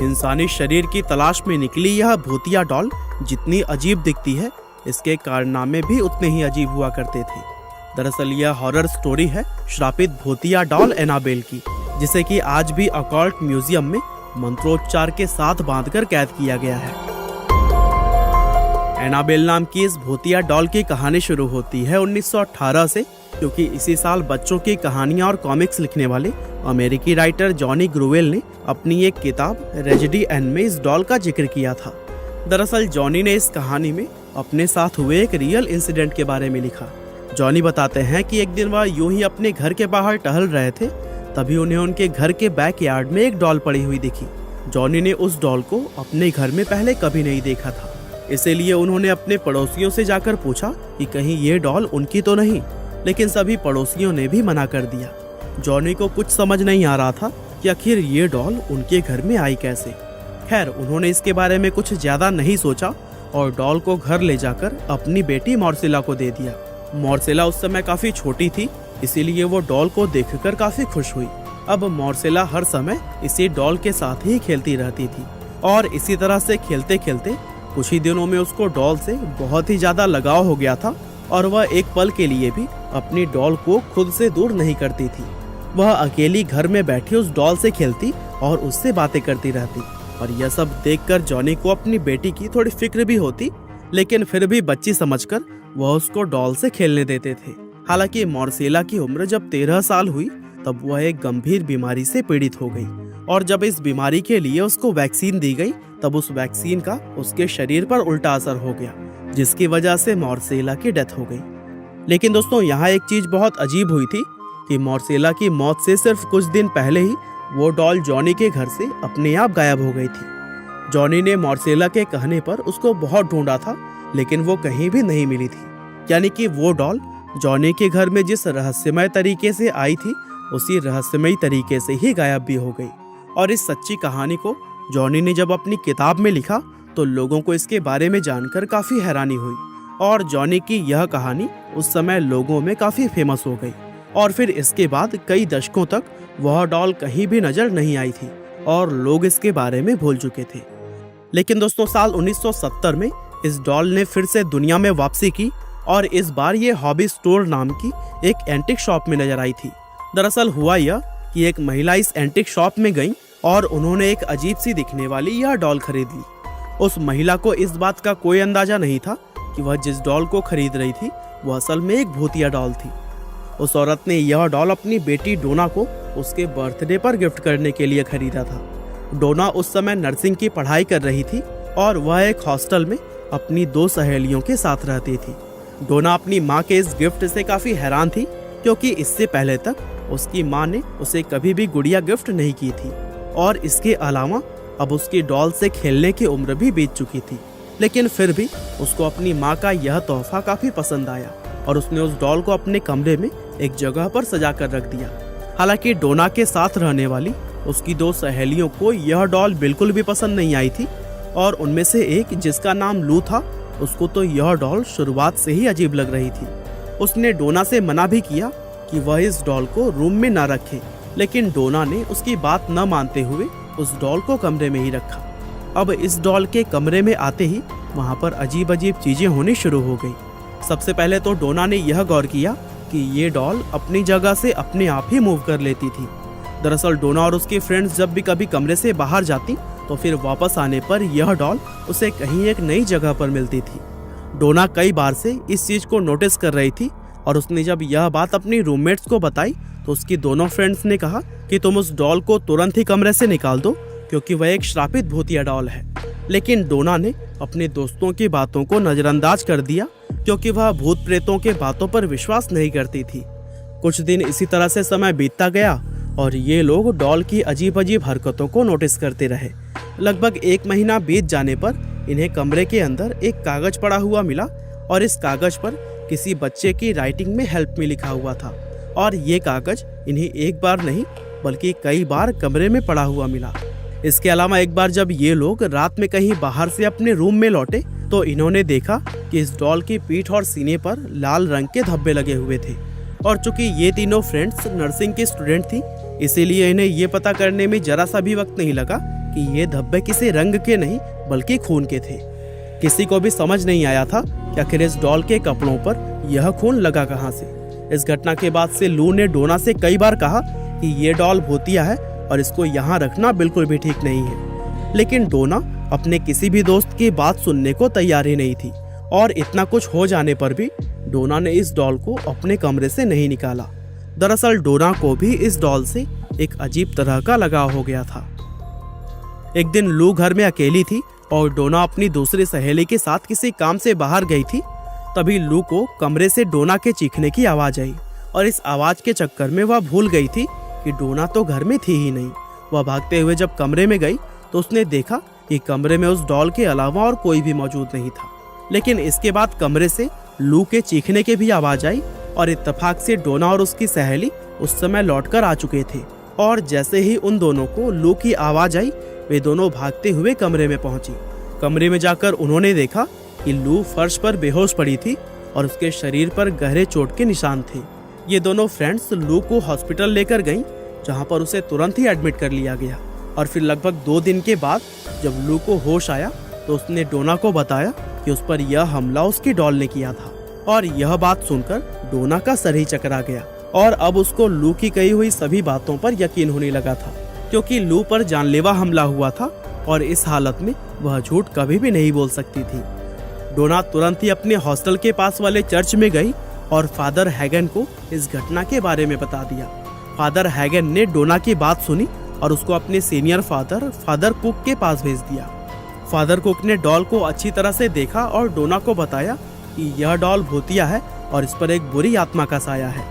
इंसानी शरीर की तलाश में निकली यह भूतिया डॉल जितनी अजीब दिखती है, इसके कारनामे भी उतने ही अजीब हुआ करते थे। दरअसल यह हॉरर स्टोरी है श्रापित भूतिया डॉल एनाबेल की, जिसे कि आज भी अकॉल्ट म्यूजियम में मंत्रोच्चार के साथ बांधकर कैद किया गया है। एनाबेल नाम की इस भूतिया डॉल की कहानी शुरू होती है 1918 से, क्योंकि इसी साल बच्चों की कहानियां और कॉमिक्स लिखने वाले अमेरिकी राइटर जॉनी ग्रूवेल ने अपनी एक किताब रेजिडी एन में इस डॉल का जिक्र किया था। दरअसल जॉनी ने इस कहानी में अपने साथ हुए एक रियल इंसिडेंट के बारे में लिखा। जॉनी बताते हैं कि एक दिन वह यूं ही अपने घर के बाहर टहल रहे थे, तभी उन्हें उनके घर के बैकयार्ड में एक डॉल पड़ी हुई दिखी। जॉनी ने उस डॉल को अपने घर में पहले कभी नहीं देखा था, इसीलिए उन्होंने अपने पड़ोसियों से जाकर पूछा कि कहीं ये डॉल उनकी तो नहीं, लेकिन सभी पड़ोसियों ने भी मना कर दिया। जॉनी को कुछ समझ नहीं आ रहा था कि आखिर ये डॉल उनके घर में आई कैसे। खैर, उन्होंने इसके बारे में कुछ ज्यादा नहीं सोचा और डॉल को घर ले जाकर अपनी बेटी मॉर्सेला को दे दिया। मॉर्सेला उस समय काफी छोटी थी, इसीलिए वो डॉल को देखकर काफी खुश हुई। अब मॉर्सेला हर समय इसी डॉल के साथ ही खेलती रहती थी और इसी तरह से खेलते खेलते कुछ ही दिनों में उसको डॉल से बहुत ही ज्यादा लगाव हो गया था और वह एक पल के लिए भी अपनी डॉल को खुद से दूर नहीं करती थी। वह अकेली घर में बैठी उस डॉल से खेलती और उससे बातें करती रहती, और यह सब देखकर जॉनी को अपनी बेटी की थोड़ी फिक्र भी होती, लेकिन फिर भी बच्ची समझकर वह उसको डॉल से खेलने देते थे। हालांकि मॉर्सेला की उम्र जब 13 साल हुई तब वह एक गंभीर बीमारी से पीड़ित हो गई, और जब इस बीमारी के लिए उसको वैक्सीन दी गई तब उस वैक्सीन का उसके शरीर पर उल्टा असर हो गया, जिसकी वजह से मॉर्सेला की डेथ हो गई। लेकिन दोस्तों, यहाँ एक चीज बहुत अजीब हुई थी कि मॉर्सेला की मौत से सिर्फ कुछ दिन पहले ही वो डॉल जॉनी के घर से अपने आप गायब हो गई थी। जॉनी ने मॉर्सेला के कहने पर उसको बहुत ढूंढा था, लेकिन वो कहीं भी नहीं मिली थी। यानी कि वो डॉल जॉनी के घर में जिस रहस्यमय तरीके से आई थी, उसी रहस्यमय तरीके से ही गायब भी हो गई। और इस सच्ची कहानी को जॉनी ने जब अपनी किताब में लिखा तो लोगों को इसके बारे में जानकर काफी हैरानी हुई, और जॉनी की यह कहानी उस समय लोगों में काफी फेमस हो गई। और फिर इसके बाद कई दशकों तक वह डॉल कहीं भी नजर नहीं आई थी और लोग इसके बारे में भूल चुके थे। लेकिन दोस्तों, साल 1970 में इस डॉल ने फिर से दुनिया में वापसी की, और इस बार ये हॉबी स्टोर नाम की एक एंटिक शॉप में नजर आई थी। दरअसल हुआ यह कि एक महिला इस एंटिक शॉप में गई और उन्होंने एक अजीब सी दिखने वाली यह डॉल खरीद ली। उस महिला को इस बात का कोई अंदाजा नहीं था कि वह जिस डॉल को खरीद रही थी वह असल में एक भूतिया डॉल थी। उस औरत ने यह डॉल अपनी बेटी डोना को उसके बर्थडे पर गिफ्ट करने के लिए खरीदा था। डोना उस समय नर्सिंग की पढ़ाई कर रही थी और वह एक हॉस्टल में अपनी 2 सहेलियों के साथ रहती थी। डोना अपनी माँ के इस गिफ्ट से काफी हैरान थी, क्योंकि इससे पहले तक उसकी माँ ने उसे कभी भी गुड़िया गिफ्ट नहीं की थी, और इसके अलावा अब उसकी डॉल से खेलने की उम्र भी बीत चुकी थी। लेकिन फिर भी उसको अपनी माँ का यह तोहफा काफी पसंद आया और उसने उस डॉल को अपने कमरे में एक जगह पर सजा कर रख दिया। हालांकि डोना के साथ रहने वाली उसकी 2 सहेलियों को यह डॉल बिल्कुल भी पसंद नहीं आई थी, और उनमें से एक, जिसका नाम लू था, उसको तो यह डॉल शुरुआत से ही अजीब लग रही थी। उसने डोना से मना भी किया कि वह इस डॉल को रूम में ना रखे, लेकिन डोना ने उसकी बात न मानते हुए उस डॉल को कमरे में ही रखा। अब इस डॉल के कमरे में आते ही वहाँ पर अजीब अजीब चीजें होनी शुरू हो गई। सबसे पहले तो डोना ने यह गौर किया कि ये डॉल अपनी जगह से अपने आप ही मूव कर लेती थी। दरअसल डोना और उसके फ्रेंड्स जब भी कभी कमरे से बाहर जाती तो फिर वापस आने पर यह डॉल उसे कहीं एक नई जगह पर मिलती थी। डोना कई बार से इस चीज को नोटिस कर रही थी, और उसने जब यह बात अपनी रूममेट्स को बताई तो उसकी दोनों फ्रेंड्स ने कहा कि तुम उस डॉल को तुरंत ही कमरे से निकाल दो, क्योंकि वह एक श्रापित भूतिया डॉल है। लेकिन डोना ने अपने दोस्तों की बातों को नजरअंदाज कर दिया, क्योंकि वह भूत प्रेतों के बातों पर विश्वास नहीं करती थी। कुछ दिन इसी तरह से समय बीतता गया और ये लोग डॉल की अजीब अजीब हरकतों को नोटिस करते रहे। लगभग 1 महीना बीत जाने पर इन्हें कमरे के अंदर एक कागज पड़ा हुआ मिला, और इस कागज पर किसी बच्चे की राइटिंग में हेल्प मी लिखा हुआ था, और ये कागज इन्हें एक बार नहीं बल्कि कई बार कमरे में पड़ा हुआ मिला। इसके अलावा एक बार जब ये लोग रात में कहीं बाहर से अपने रूम में लौटे तो इन्होंने देखा कि इस डॉल की पीठ और सीने पर लाल रंग के धब्बे लगे हुए थे, और चूंकि ये तीनों फ्रेंड्स नर्सिंग की स्टूडेंट थी, इसीलिए इन्हें ये पता करने में जरा सा भी वक्त नहीं लगा कि ये धब्बे किसी रंग के नहीं बल्कि खून के थे। किसी को भी समझ नहीं आया था कि आखिर इस डॉल के कपड़ों पर यह खून लगा कहां से। इस घटना के बाद से लू ने डोना से कई बार कहा कि ये डॉल भूतिया है और इसको यहाँ रखना बिल्कुल भी ठीक नहीं है, लेकिन डोना अपने किसी भी दोस्त की बात सुनने को तैयार ही नहीं थी। और इतना कुछ हो जाने पर भी डोना ने इस डॉल को अपने कमरे से नहीं निकाला। दरअसल डोना को भी इस डॉल से एक अजीब तरह का लगाव हो गया था। एक दिन लू घर में अकेली थी और डोना अपनी दूसरी सहेली के साथ किसी काम से बाहर गई थी। तभी लू को कमरे से डोना के चीखने की आवाज आई और इस आवाज के चक्कर में वह भूल गई थी कि डोना तो घर में थी ही नहीं। वह भागते हुए जब कमरे में गई तो उसने देखा कि कमरे में उस डॉल के अलावा और कोई भी मौजूद नहीं था। लेकिन इसके बाद कमरे से लू के चीखने की भी आवाज आई और इत्तेफाक से डोना और उसकी सहेली उस समय लौटकर आ चुके थे। और जैसे ही उन दोनों को लू की आवाज आई, वे दोनों भागते हुए कमरे में पहुंची। कमरे में जाकर उन्होंने देखा कि लू फर्श पर बेहोश पड़ी थी और उसके शरीर पर गहरे चोट के निशान थे। ये दोनों फ्रेंड्स लू को हॉस्पिटल लेकर गईं, जहां पर उसे तुरंत ही एडमिट कर लिया गया। और फिर लगभग 2 दिन के बाद जब लू को होश आया तो उसने डोना को बताया कि उस पर यह हमला उसकी डॉल ने किया था। और यह बात सुनकर डोना का सर ही चकरा गया और अब उसको लू की कही हुई सभी बातों पर यकीन होने लगा था, क्योंकि लू पर जानलेवा हमला हुआ था और इस हालत में वह झूठ कभी भी नहीं बोल सकती थी। डोना तुरंत ही अपने हॉस्टल के पास वाले चर्च में गई और फादर हैगन को इस घटना के बारे में बता दिया। फादर हैगन ने डोना की बात सुनी और उसको अपने सीनियर फादर कुक के पास भेज दिया। फादर कुक ने डॉल को अच्छी तरह से देखा और डोना को बताया कि यह डॉल भूतिया है और इस पर एक बुरी आत्मा का साया है।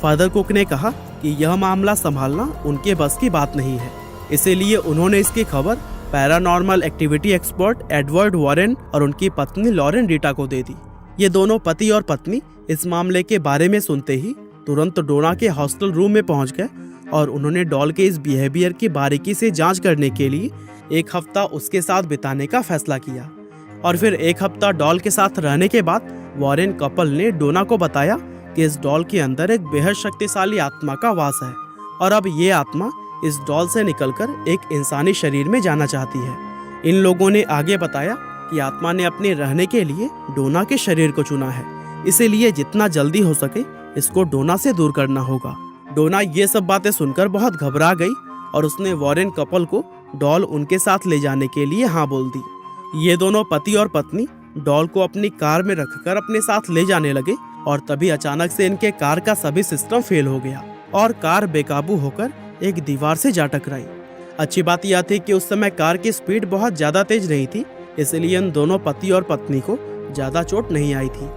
फादर कुक ने कहा कि यह मामला संभालना उनके बस की बात नहीं है, इसीलिए उन्होंने इसकी खबर paranormal activity expert Edward Warren और उनकी पत्नी लॉरेन रीटा को दे दी। ये दोनों पति और पत्नी इस मामले के बारे में सुनते ही तुरंत डोना के हॉस्टल रूम में पहुंच गए और उन्होंने डॉल के इस बिहेवियर की बारीकी से जांच करने के लिए 1 हफ्ता उसके साथ बिताने का फैसला किया। और फिर 1 हफ्ता डॉल के साथ रहने के बाद वॉरेन कपल ने डोना को बताया कि इस डॉल के अंदर एक बेहद शक्तिशाली आत्मा का वास है और अब ये आत्मा इस डॉल से निकलकर एक इंसानी शरीर में जाना चाहती है। इन लोगों ने आगे बताया कि आत्मा ने अपने रहने के लिए डोना के शरीर को चुना है, इसीलिए जितना जल्दी हो सके इसको डोना से दूर करना होगा। डोना ये सब बातें सुनकर बहुत घबरा गई और उसने वॉरेन कपल को डॉल उनके साथ ले जाने के लिए हाँ बोल दी। ये दोनों पति और पत्नी डॉल को अपनी कार में रखकर अपने साथ ले जाने लगे और तभी अचानक से इनके कार का सभी सिस्टम फेल हो गया और कार बेकाबू होकर एक दीवार से जा टकराई। अच्छी बात यह थी कि उस समय कार की स्पीड बहुत ज्यादा तेज नहीं थी, इसलिए इन दोनों पति और पत्नी को ज्यादा चोट नहीं आई थी।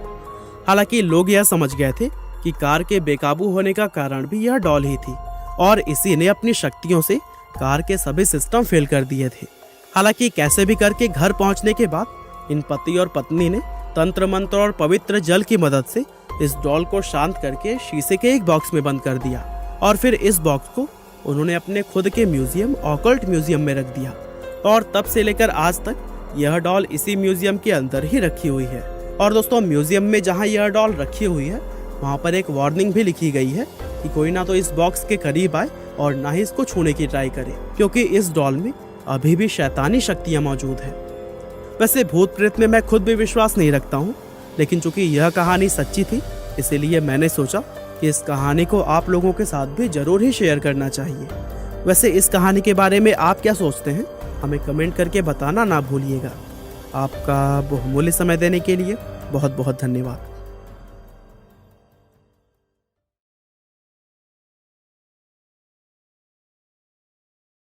हालांकि लोग यह समझ गए थे कि कार के बेकाबू होने का कारण भी यह डॉल ही थी और इसी ने अपनी शक्तियों से कार के सभी सिस्टम फेल कर दिए थे। हालांकि कैसे भी करके घर पहुंचने के बाद इन पति और पत्नी ने तंत्र मंत्र और पवित्र जल की मदद से इस डॉल को शांत करके शीशे के एक बॉक्स में बंद कर दिया और फिर इस बॉक्स को उन्होंने अपने खुद के म्यूजियम ऑकल्ट म्यूजियम में रख दिया और तब से लेकर आज तक यह डॉल इसी म्यूजियम के अंदर ही रखी हुई है। और दोस्तों, म्यूजियम में जहां यह डॉल रखी हुई है वहां पर एक वार्निंग भी लिखी गई है कि कोई ना तो इस बॉक्स के करीब आए और ना ही इसको छूने की ट्राई करे, क्योंकि इस डॉल में अभी भी शैतानी शक्तियां मौजूद है। वैसे भूत प्रेत में मैं खुद भी विश्वास नहीं रखता हूँ, लेकिन चूंकि यह कहानी सच्ची थी इसीलिए मैंने सोचा कि इस कहानी को आप लोगों के साथ भी जरूर ही शेयर करना चाहिए। वैसे इस कहानी के बारे में आप क्या सोचते हैं, हमें कमेंट करके बताना ना भूलिएगा। आपका बहुमूल्य समय देने के लिए बहुत बहुत धन्यवाद।